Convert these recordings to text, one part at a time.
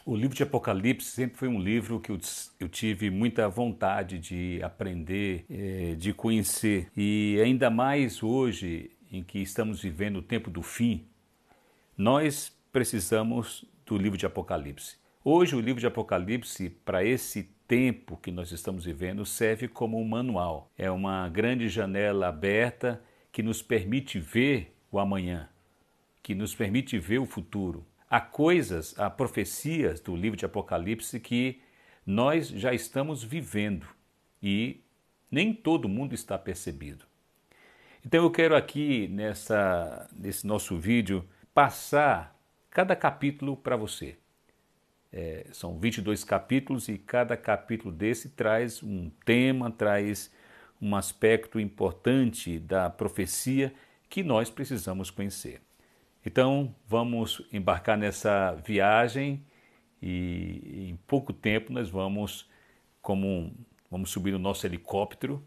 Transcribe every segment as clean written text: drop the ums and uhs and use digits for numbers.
O livro de Apocalipse sempre foi um livro que eu tive muita vontade de aprender, de conhecer. E ainda mais hoje, em que estamos vivendo o tempo do fim, nós precisamos do livro de Apocalipse. Hoje, o livro de Apocalipse, para esse tempo que nós estamos vivendo, serve como um manual. É uma grande janela aberta que nos permite ver o amanhã, que nos permite ver o futuro. Há coisas, há profecias do livro de Apocalipse que nós já estamos vivendo e nem todo mundo está percebido. Então eu quero aqui nesse nosso vídeo passar cada capítulo para você. São 22 capítulos e cada capítulo desse traz um tema, traz um aspecto importante da profecia que nós precisamos conhecer. Então, vamos embarcar nessa viagem e em pouco tempo nós vamos subir no nosso helicóptero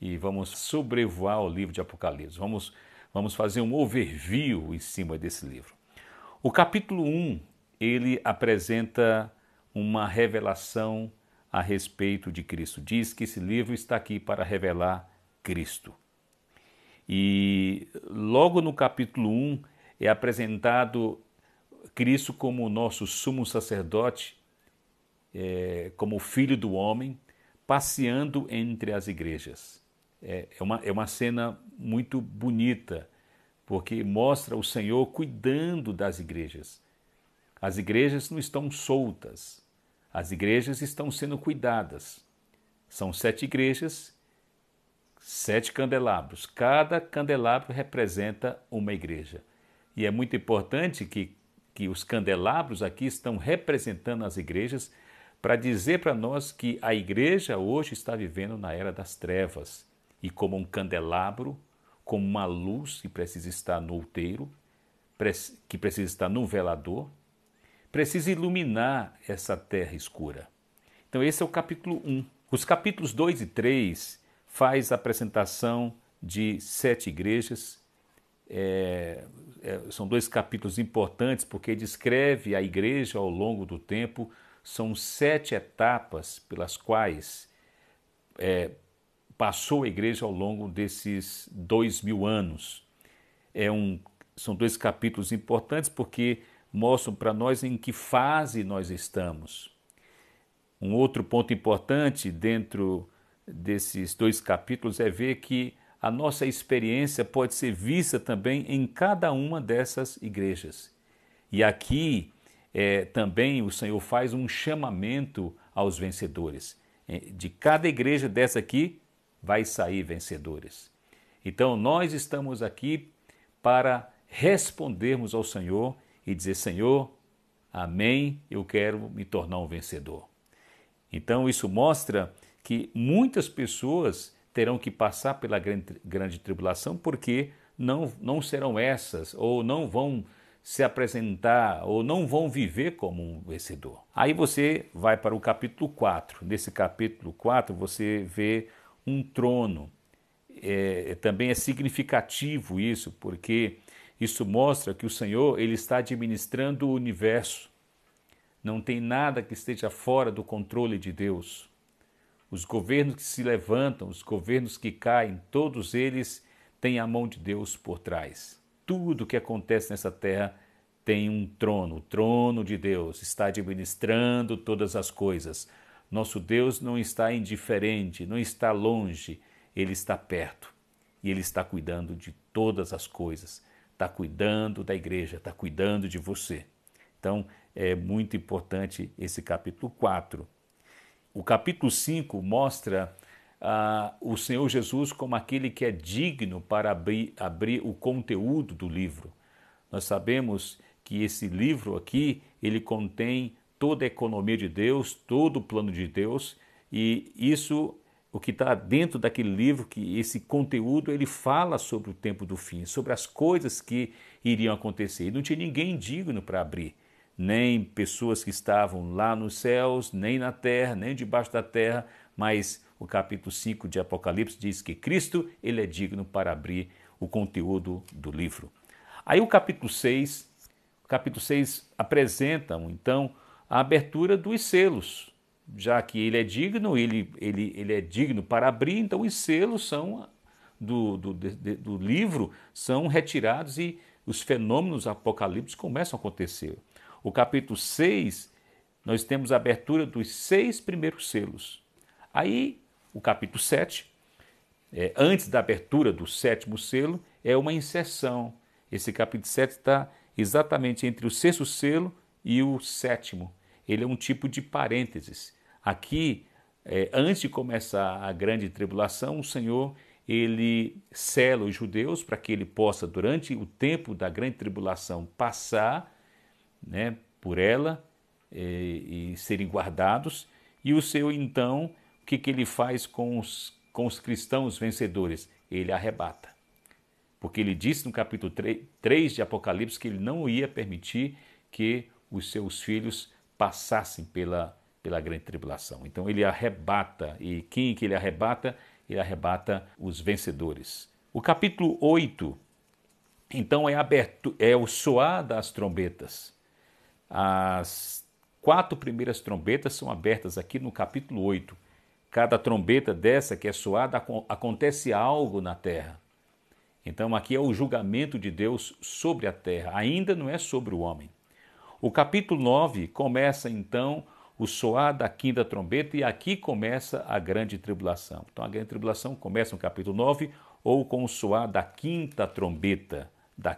e vamos sobrevoar o livro de Apocalipse. Vamos fazer um overview em cima desse livro. O capítulo 1, ele apresenta uma revelação a respeito de Cristo. Diz que esse livro está aqui para revelar Cristo. E logo no capítulo 1, é apresentado Cristo como o nosso sumo sacerdote, como o Filho do homem, passeando entre as igrejas. É uma cena muito bonita, porque mostra o Senhor cuidando das igrejas. As igrejas não estão soltas, as igrejas estão sendo cuidadas. São 7 igrejas, 7 candelabros. Cada candelabro representa uma igreja. E é muito importante que os candelabros aqui estão representando as igrejas para dizer para nós que a igreja hoje está vivendo na era das trevas. E como um candelabro, como uma luz que precisa estar no outeiro, que precisa estar no velador, precisa iluminar essa terra escura. Então esse é o capítulo 1. Os capítulos 2 e 3 faz a apresentação de 7 igrejas. São 2 capítulos importantes porque descreve a igreja ao longo do tempo. São 7 etapas pelas quais passou a igreja ao longo desses 2000 anos. São 2 capítulos importantes porque mostram para nós em que fase nós estamos. Um outro ponto importante dentro desses 2 capítulos é ver que a nossa experiência pode ser vista também em cada uma dessas igrejas. E aqui também o Senhor faz um chamamento aos vencedores. De cada igreja dessa aqui vai sair vencedores. Então nós estamos aqui para respondermos ao Senhor e dizer: Senhor, amém, eu quero me tornar um vencedor. Então isso mostra que muitas pessoas terão que passar pela grande tribulação porque não serão essas, ou não vão se apresentar, ou não vão viver como um vencedor. Aí você vai para o capítulo 4. Nesse capítulo 4 você vê um trono. Também é significativo isso, porque isso mostra que o Senhor ele está administrando o universo. Não tem nada que esteja fora do controle de Deus. Os governos que se levantam, os governos que caem, todos eles têm a mão de Deus por trás. Tudo que acontece nessa terra tem um trono. O trono de Deus está administrando todas as coisas. Nosso Deus não está indiferente, não está longe, Ele está perto. E Ele está cuidando de todas as coisas. Está cuidando da igreja, está cuidando de você. Então, é muito importante esse capítulo 4. O capítulo 5 mostra o Senhor Jesus como aquele que é digno para abrir o conteúdo do livro. Nós sabemos que esse livro aqui, ele contém toda a economia de Deus, todo o plano de Deus, e isso, o que está dentro daquele livro, que esse conteúdo, ele fala sobre o tempo do fim, sobre as coisas que iriam acontecer. E não tinha ninguém digno para abrir. Nem pessoas que estavam lá nos céus, nem na terra, nem debaixo da terra, mas o capítulo 5 de Apocalipse diz que Cristo ele é digno para abrir o conteúdo do livro. Aí o capítulo 6 apresentam então a abertura dos selos, já que ele é digno, ele é digno para abrir, então os selos são do livro são retirados e os fenômenos apocalípticos começam a acontecer. O capítulo 6, nós temos a abertura dos 6 primeiros selos. Aí, o capítulo 7, antes da abertura do 7º selo, é uma inserção. Esse capítulo 7 está exatamente entre o 6º selo e o 7º. Ele é um tipo de parênteses. Aqui, antes de começar a grande tribulação, o Senhor ele sela os judeus para que ele possa, durante o tempo da grande tribulação, passar, né, por ela e serem guardados. E o Senhor, então, o que ele faz com os cristãos vencedores? Ele arrebata. Porque ele disse no capítulo 3 de Apocalipse que ele não ia permitir que os seus filhos passassem pela grande tribulação. Então ele arrebata. E quem que ele arrebata? Ele arrebata os vencedores. O capítulo 8, então, é o soar das trombetas. As 4 primeiras trombetas são abertas aqui no capítulo 8. Cada trombeta dessa que é soada, acontece algo na terra. Então aqui é o julgamento de Deus sobre a terra, ainda não é sobre o homem. O capítulo 9 começa então o soar da 5ª trombeta e aqui começa a grande tribulação. Então a grande tribulação começa no capítulo 9 ou com o soar da 5ª trombeta, A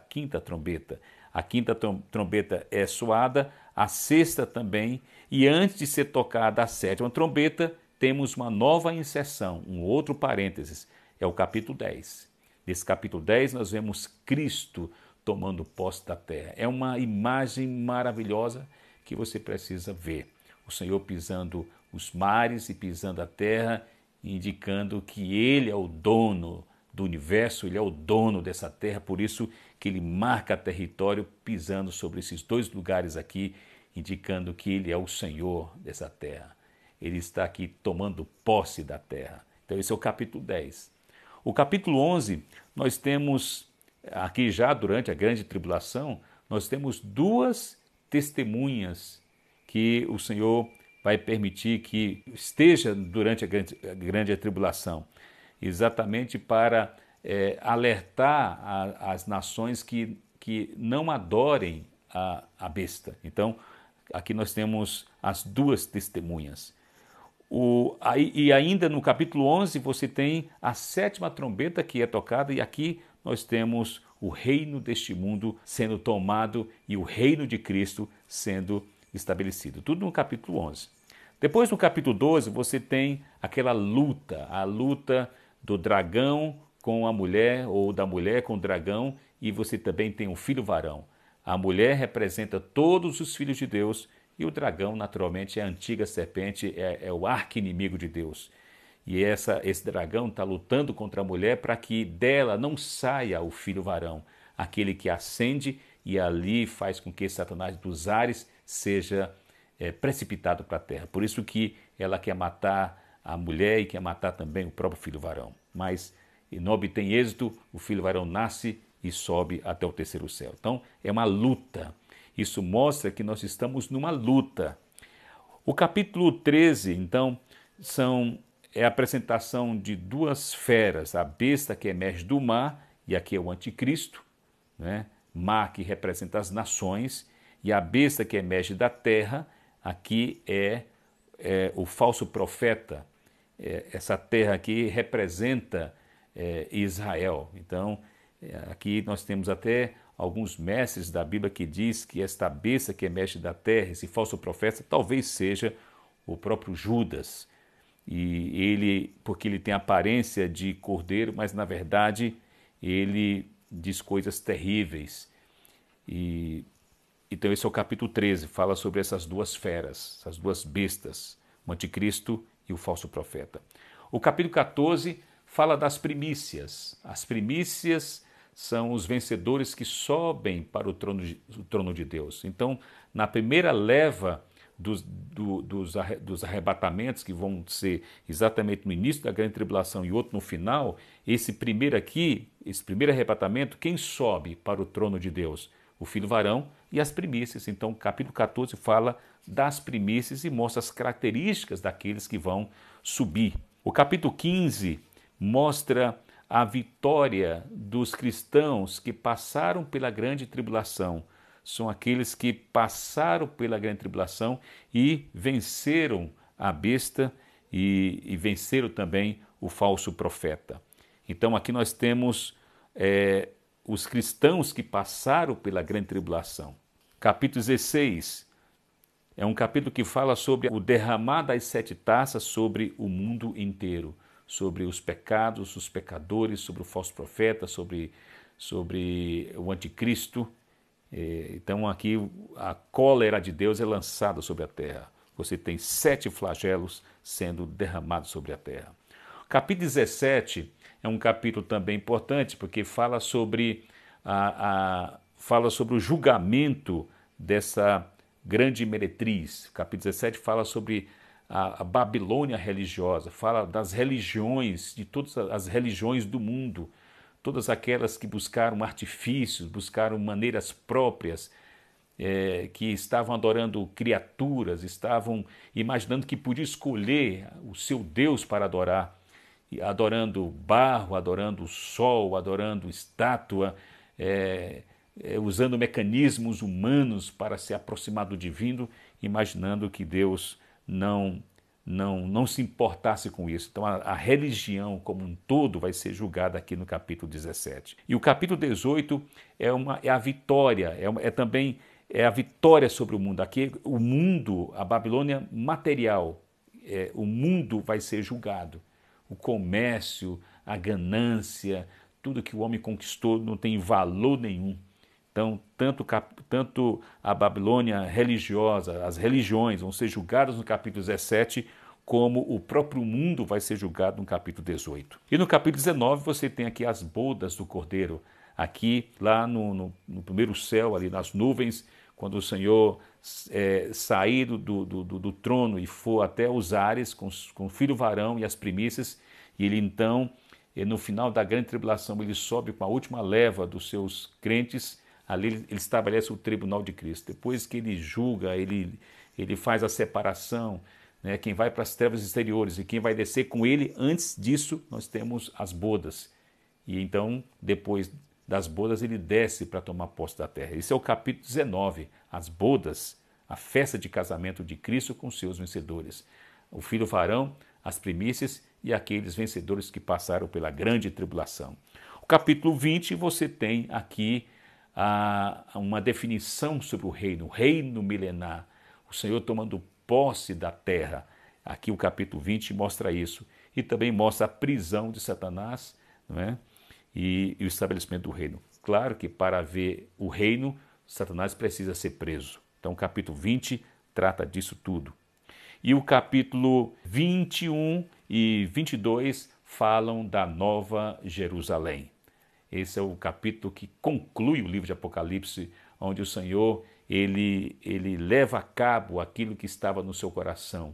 5ª trombeta é soada, a 6ª também, e antes de ser tocada a 7ª trombeta, temos uma nova inserção, um outro parênteses, é o capítulo 10. Nesse capítulo 10 nós vemos Cristo tomando posse da terra. É uma imagem maravilhosa que você precisa ver. O Senhor pisando os mares e pisando a terra, indicando que Ele é o dono do universo, Ele é o dono dessa terra, por isso que Ele marca território pisando sobre esses 2 lugares aqui, indicando que Ele é o Senhor dessa terra. Ele está aqui tomando posse da terra. Então esse é o capítulo 10. O capítulo 11, nós temos, aqui já durante a grande tribulação, nós temos 2 testemunhas que o Senhor vai permitir que esteja durante a grande tribulação, exatamente para alertar as nações que não adorem a besta. Então, aqui nós temos as 2 testemunhas. E ainda no capítulo 11 você tem a 7ª trombeta que é tocada e aqui nós temos o reino deste mundo sendo tomado e o reino de Cristo sendo estabelecido. Tudo no capítulo 11. Depois no capítulo 12 você tem aquela luta, a luta do dragão com a mulher ou da mulher com o dragão e você também tem um filho varão. A mulher representa todos os filhos de Deus e o dragão, naturalmente, é a antiga serpente, é o arqui-inimigo de Deus. E esse dragão está lutando contra a mulher para que dela não saia o filho varão, aquele que ascende e ali faz com que Satanás dos ares seja precipitado para a terra. Por isso que ela quer matar a mulher e quer matar também o próprio filho varão. Mas não obtém êxito, o filho varão nasce e sobe até o 3º céu. Então, é uma luta. Isso mostra que nós estamos numa luta. O capítulo 13, então, é a apresentação de 2 feras, a besta que emerge do mar, e aqui é o anticristo, né? Mar que representa as nações, e a besta que emerge da terra, aqui é o falso profeta. Essa terra aqui representa Israel. Então, aqui nós temos até alguns mestres da Bíblia que diz que esta besta que emerge da terra, esse falso profeta, talvez seja o próprio Judas. E ele, porque ele tem a aparência de cordeiro, mas na verdade ele diz coisas terríveis. Então esse é o capítulo 13, fala sobre essas 2 feras, essas 2 bestas, o anticristo e o falso profeta. O capítulo 14 fala das primícias. As primícias são os vencedores que sobem para o trono de Deus. Então, na primeira leva dos arrebatamentos, que vão ser exatamente no início da grande tribulação e outro no final, esse primeiro arrebatamento, quem sobe para o trono de Deus? o filho varão e as primícias. Então, o capítulo 14 fala das primícias e mostra as características daqueles que vão subir. O capítulo 15 mostra a vitória dos cristãos que passaram pela grande tribulação. São aqueles que passaram pela grande tribulação e venceram a besta e venceram também o falso profeta. Então aqui nós temos os cristãos que passaram pela grande tribulação. Capítulo 16 é um capítulo que fala sobre o derramar das 7 taças sobre o mundo inteiro, sobre os pecados, os pecadores, sobre o falso profeta, sobre o anticristo. Então aqui a cólera de Deus é lançada sobre a terra. Você tem 7 flagelos sendo derramados sobre a terra. O capítulo 17 é um capítulo também importante, porque fala sobre, fala sobre o julgamento dessa grande meretriz. O capítulo 17 fala sobre a Babilônia religiosa, fala das religiões, de todas as religiões do mundo, todas aquelas que buscaram artifícios, buscaram maneiras próprias, que estavam adorando criaturas, estavam imaginando que podia escolher o seu Deus para adorar, adorando barro, adorando sol, adorando estátua, usando mecanismos humanos para se aproximar do divino, imaginando que Deus não se importasse com isso. Então a religião como um todo vai ser julgada aqui no capítulo 17. E o capítulo 18 é a vitória, também a vitória sobre o mundo. Aqui o mundo, a Babilônia material, o mundo vai ser julgado. O comércio, a ganância, tudo que o homem conquistou não tem valor nenhum. Então, tanto a Babilônia religiosa, as religiões vão ser julgadas no capítulo 17, como o próprio mundo vai ser julgado no capítulo 18. E no capítulo 19 você tem aqui as bodas do Cordeiro. Aqui, lá no primeiro céu, ali nas nuvens, quando o Senhor sair do trono e for até os ares com o filho varão e as primícias, e ele então, no final da grande tribulação, ele sobe com a última leva dos seus crentes. Ali ele estabelece o tribunal de Cristo. Depois que ele julga, ele faz a separação, né? Quem vai para as trevas exteriores e quem vai descer com ele. Antes disso, nós temos as bodas. E então, depois das bodas, ele desce para tomar posse da terra. Esse é o capítulo 19, as bodas, a festa de casamento de Cristo com seus vencedores. O filho varão, as primícias e aqueles vencedores que passaram pela grande tribulação. O capítulo 20, você tem aqui uma definição sobre o reino milenar, o Senhor tomando posse da terra. Aqui o capítulo 20 mostra isso. E também mostra a prisão de Satanás, não é? E o estabelecimento do reino. Claro que para ver o reino, Satanás precisa ser preso. Então o capítulo 20 trata disso tudo. E o capítulo 21 e 22 falam da Nova Jerusalém. Esse é o capítulo que conclui o livro de Apocalipse, onde o Senhor ele leva a cabo aquilo que estava no seu coração,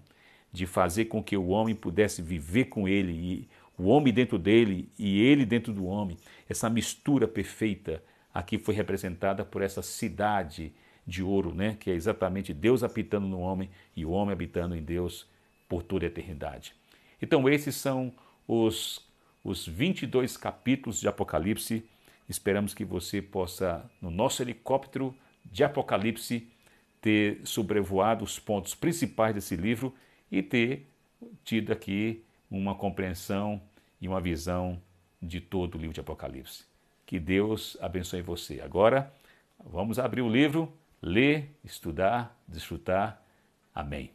de fazer com que o homem pudesse viver com ele, e o homem dentro dele e ele dentro do homem. Essa mistura perfeita aqui foi representada por essa cidade de ouro, né? Que é exatamente Deus habitando no homem e o homem habitando em Deus por toda a eternidade. Então esses são os 22 capítulos de Apocalipse. Esperamos que você possa, no nosso helicóptero de Apocalipse, ter sobrevoado os pontos principais desse livro e ter tido aqui uma compreensão e uma visão de todo o livro de Apocalipse. Que Deus abençoe você. Agora, vamos abrir o livro, ler, estudar, desfrutar. Amém.